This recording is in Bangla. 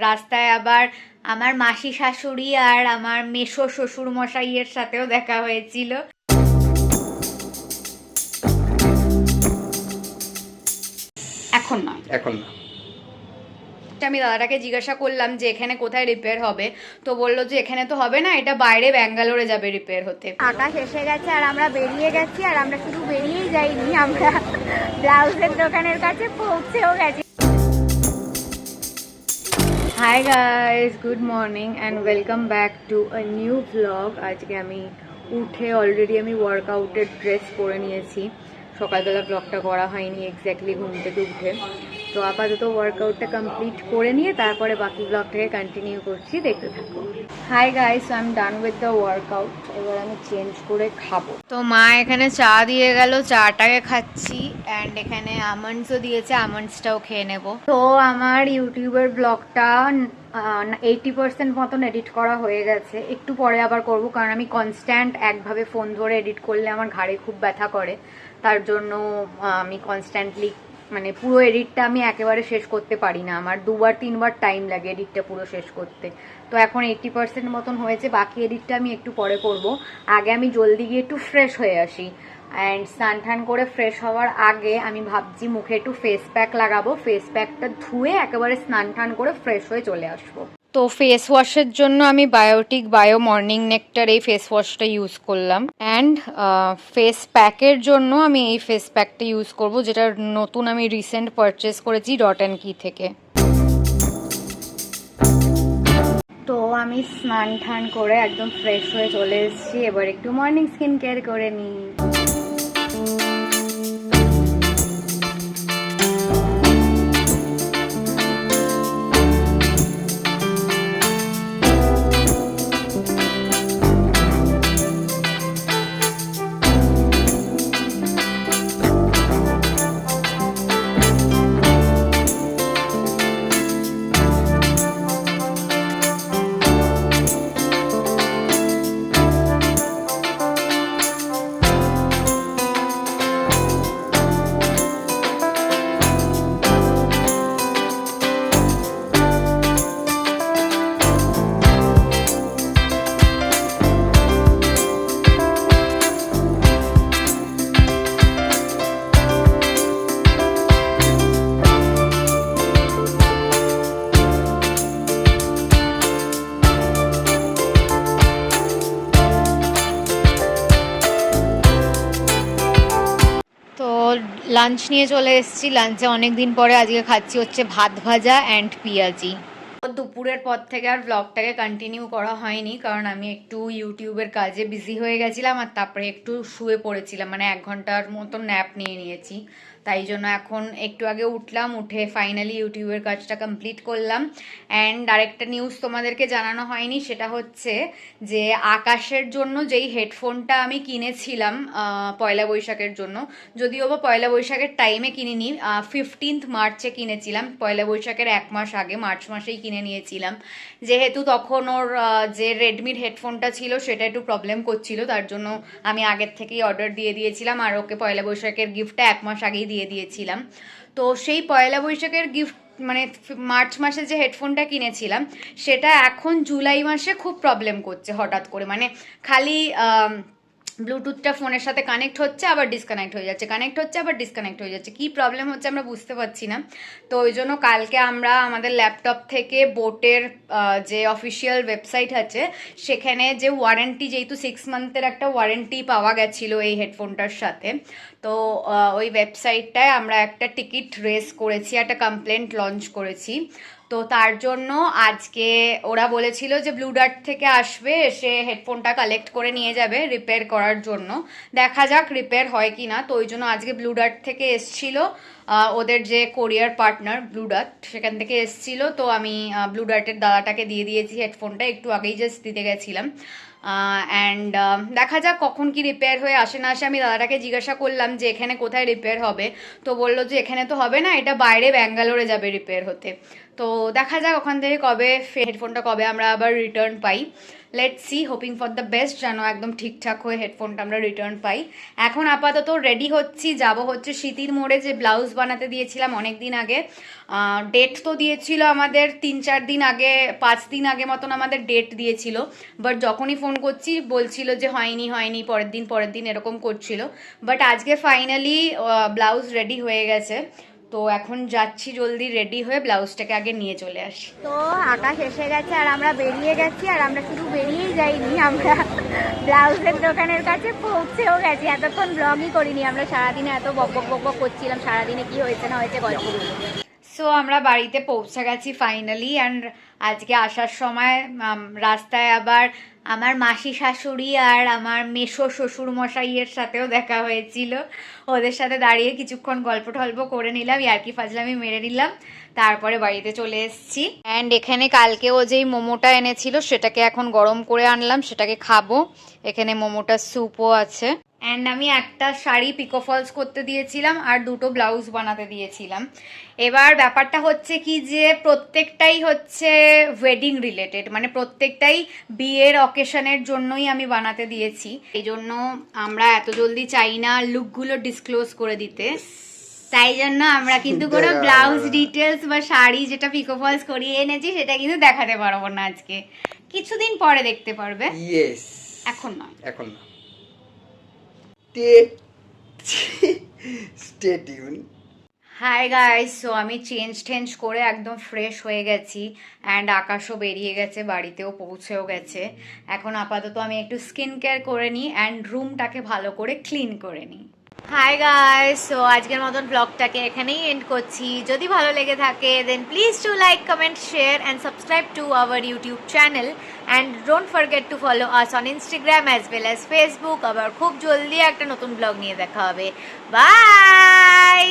রাস্তায় আবার আমার মাসি শাশুড়ি আর আমার মেসো শ্বশুর মশাইয়ের সাথেও দেখা হয়েছিল। এখন না, এখন না। আমি দাদাটাকে জিজ্ঞাসা করলাম যে এখানে কোথায় রিপেয়ার হবে, তো বললো যে এখানে তো হবে না, এটা বাইরে ব্যাঙ্গালোরে যাবে রিপেয়ার হতে। আকাশ এসে গেছে আর আমরা বেরিয়ে গেছি, আর আমরা শুধু বেরিয়েই যাইনি, আমরা ব্লাউজের দোকানের কাছে পৌঁছেও গেছি। Hi guys, good morning and welcome back to a new blog. আজকে আমি উঠে অলরেডি আমি ওয়ার্কআউটের ড্রেস পরে নিয়েছি। সকালবেলা ব্লগটা করা হয়নি এক্স্যাক্টলি ঘুম থেকে উঠে, তো আপাতত ওয়ার্কআউটটা কমপ্লিট করে নিয়ে তারপরে বাকি ব্লগটাকে কন্টিনিউ করছি, দেখতে থাকো। Hi guys, I am done with the workout. এবার আমি চেঞ্জ করে খাবো। তো মা এখানে চা দিয়ে গেল, চাটাকে খাচ্ছি, অ্যান্ড এখানে আমন্ডসও দিয়েছে, আমন্ডসটাও খেয়ে নেব। তো আমার ইউটিউবের ব্লগটা 80% মতন এডিট করা হয়ে গেছে, একটু পরে আবার করব, কারণ আমি কনস্ট্যান্ট একভাবে ফোন ধরে এডিট করলে আমার ঘাড়ে খুব ব্যথা করে, তার জন্য আমি কনস্ট্যান্টলি মানে পুরো এডিটটা আমি একেবারে শেষ করতে পারি না, আমার 2-3বার টাইম লাগে এডিটটা পুরো শেষ করতে। তো এখন 80% মতন হয়েছে, বাকি এডিটটা আমি একটু পরে করব। আগে আমি জলদি গিয়ে একটু ফ্রেশ হয়ে আসি, অ্যান্ড স্নান টান করে ফ্রেশ হওয়ার আগে আমি ভাবছি মুখে একটু ফেস প্যাক লাগাবো, ফেস প্যাকটা ধুয়ে একেবারে স্নান টান করে ফ্রেশ হয়ে চলে আসবো। তো ফেস ওয়াশের জন্য আমি বায়োটিক বায়ো মর্নিং নেকটার এই ফেস ওয়াশটা ইউজ করলাম, অ্যান্ড ফেস প্যাকের জন্য আমি এই ফেস প্যাকটা ইউজ করব, যেটা নতুন আমি রিসেন্ট পারচেস করেছি ডট অ্যান্ড কি থেকে। তো আমি স্নান টান করে একদম ফ্রেশ হয়ে চলে এসেছি, এবার একটু মর্নিং স্কিন কেয়ার করে নিই। লাঞ্চ নিয়ে চলে এসেছি, লাঞ্চে অনেক দিন পরে আজকে খাচ্ছি হচ্ছে ভাত ভাজা অ্যান্ড পেঁয়াজি। দুপুরের পর থেকে আর ব্লগটাকে কন্টিনিউ করা হয়নি, কারণ আমি একটু ইউটিউবের কাজে বিজি হয়ে গেছিলাম, আর তারপরে একটু শুয়ে পড়েছিলাম, মানে 1 ঘন্টার মতো ন্যাপ নিয়ে নিয়েছি। তাই জন্য এখন একটু আগে উঠলাম, উঠে ফাইনালি ইউটিউবের কাজটা কমপ্লিট করলাম। অ্যান্ড আরেকটা নিউজ তোমাদেরকে জানানো হয়নি, সেটা হচ্ছে যে আকাশের জন্য যেই হেডফোনটা আমি কিনেছিলাম পয়লা বৈশাখের জন্য, যদিও বা পয়লা বৈশাখের টাইমে কিনিনি, 15th মার্চে কিনেছিলাম, পয়লা বৈশাখের 1 মাস আগে মার্চ মাসেই কিনে নিয়েছিলাম। যেহেতু তখন ওর যে রেডমির হেডফোনটা ছিল সেটা একটু প্রবলেম করছিল, তার জন্য আমি আগের থেকেই অর্ডার দিয়ে দিয়েছিলাম, আর ওকে পয়লা বৈশাখের গিফটটা 1 মাস আগেই দিয়ে দিয়েছিলাম। তো সেই পয়লা বৈশাখের গিফট মানে মার্চ মাসে যে হেডফোনটা কিনেছিলাম সেটা এখন জুলাই মাসে খুব প্রবলেম করছে হঠাৎ করে, মানে খালি ব্লুটুথটা ফোনের সাথে কানেক্ট হচ্ছে আবার ডিসকানেক্ট হয়ে যাচ্ছে, কানেক্ট হচ্ছে আবার ডিসকানেক্ট হয়ে যাচ্ছে, কী প্রবলেম হচ্ছে আমরা বুঝতে পারছি না। তো ওই জন্য কালকে আমরা আমাদের ল্যাপটপ থেকে বোটের যে অফিসিয়াল ওয়েবসাইট আছে সেখানে যে ওয়ারেন্টি, যেহেতু 6 মান্থের একটা ওয়ারেন্টি পাওয়া গেছিলো এই হেডফোনটার সাথে, তো ওই ওয়েবসাইটটায় আমরা একটা টিকিট রেজ করেছি, একটা কমপ্লেন্ট লঞ্চ করেছি। তো তার জন্য আজকে ওরা বলেছিল যে ব্লু ডার্ট থেকে আসবে, এসে হেডফোনটা কালেক্ট করে নিয়ে যাবে রিপেয়ার করার জন্য, দেখা যাক রিপেয়ার হয় কি না। তো ওই জন্য আজকে ব্লু ডার্ট থেকে এসছিল, ওদের যে কোরিয়ার পার্টনার ব্লু ডার্ট, সেখান থেকে এসছিল। তো আমি ব্লু ডার্টের দাদাটাকে দিয়ে দিয়েছি হেডফোনটা, একটু আগেই জাস্ট দিতে গেছিলাম। অ্যান্ড দেখা যাক কখন কি রিপেয়ার হয়ে আসে না আসে। আমি দাদাটাকে জিজ্ঞাসা করলাম যে এখানে কোথায় রিপেয়ার হবে, তো বললো যে এখানে তো হবে না, এটা বাইরে ব্যাঙ্গালোরে যাবে রিপেয়ার হতে। তো দেখা যাক ওখান থেকে কবে হেডফোনটা কবে আমরা আবার return pi. Let's see, hoping for the best, যেন একদম ঠিকঠাক হয়ে হেডফোনটা আমরা রিটার্ন পাই। এখন আপাতত রেডি হচ্ছি, যাব হচ্ছে স্মৃতির মোড়ে, যে ব্লাউজ বানাতে দিয়েছিলাম অনেক দিন আগে। ডেট তো দিয়েছিল আমাদের 3-4 দিন আগে, 5 দিন আগে মতন আমাদের ডেট দিয়েছিল, বাট যখনই ফোন করছি বলছিল যে হয়নি হয়নি, পরের দিন এরকম করছিল। বাট আজকে ফাইনালি ব্লাউজ রেডি হয়ে গেছে, তো এখন যাচ্ছি জলদি রেডি হয়ে ব্লাউজটাকে আগে নিয়ে চলে আসি। তো আকাশ এসে গেছে আর আমরা বেরিয়ে গেছি, আর আমরা শুধু বেরিয়েই যাইনি, আমরা ব্লাউজের দোকানের কাছে পৌঁছেও গেছি। এতক্ষণ ব্লগই করিনি আমরা, সারাদিনে এত বক বক করছিলাম, সারাদিনে কি হয়েছে না হয়েছে গল্পগুলো। সো আমরা বাড়িতে পৌঁছে গেছি ফাইনালি, অ্যান্ড আজকে আসার সময় রাস্তায় আবার আমার মাসি শাশুড়ি আর আমার মেসো শ্বশুর মশাইয়ের সাথেও দেখা হয়েছিল। ওদের সাথে দাঁড়িয়ে কিছুক্ষণ গল্প টল্প করে নিলাম, ইয়ার্কি ফাজলামি মেরে নিলাম, তারপরে বাড়িতে চলে এসেছি। অ্যান্ড এখানে কালকে ও যেই মোমোটা এনেছিল সেটাকে এখন গরম করে আনলাম, সেটাকে খাবো। এখানে মোমোটার স্যুপও আছে। অ্যান্ড আমি একটা শাড়ি পিকো ফলস করতে দিয়েছিলাম আর 2টো ব্লাউজ বানাতে দিয়েছিলাম। এবার ব্যাপারটা হচ্ছে কি, যে প্রত্যেকটাই হচ্ছে ওয়েডিং রিলেটেড, মানে প্রত্যেকটাই বিয়ের অকেশনের জন্যই আমি বানাতে দিয়েছি। এই জন্য আমরা এত জলদি চাই না লুকগুলো ডিসক্লোজ করে দিতে, তাই জন্য আমরা কিন্তু কোনো ব্লাউজ ডিটেলস বা শাড়ি যেটা পিকো ফলস করিয়ে এনেছি সেটা কিন্তু দেখাতে পারবো না আজকে, কিছুদিন পরে দেখতে পারবে। এখন নয়, এখন না। Stay tuned. Hi guys, so আমি চেঞ্জ করে একদম ফ্রেশ হয়ে গেছি, অ্যান্ড আকাশও বেরিয়ে গেছে, বাড়িতেও পৌঁছেও গেছে। এখন আপাতত আমি একটু স্কিন কেয়ার করে নিই অ্যান্ড রুমটাকে ভালো করে ক্লিন করে নিই। হাই গাইস, সো আজকের মতন ব্লগটাকে এখানেই এন্ড করছি। যদি ভালো লেগে থাকে দেন please to like, comment, share and subscribe to our YouTube channel, and don't forget to follow us on Instagram as well as Facebook. আবার খুব জলদি একটা নতুন ব্লগ নিয়ে দেখা হবে। বাই।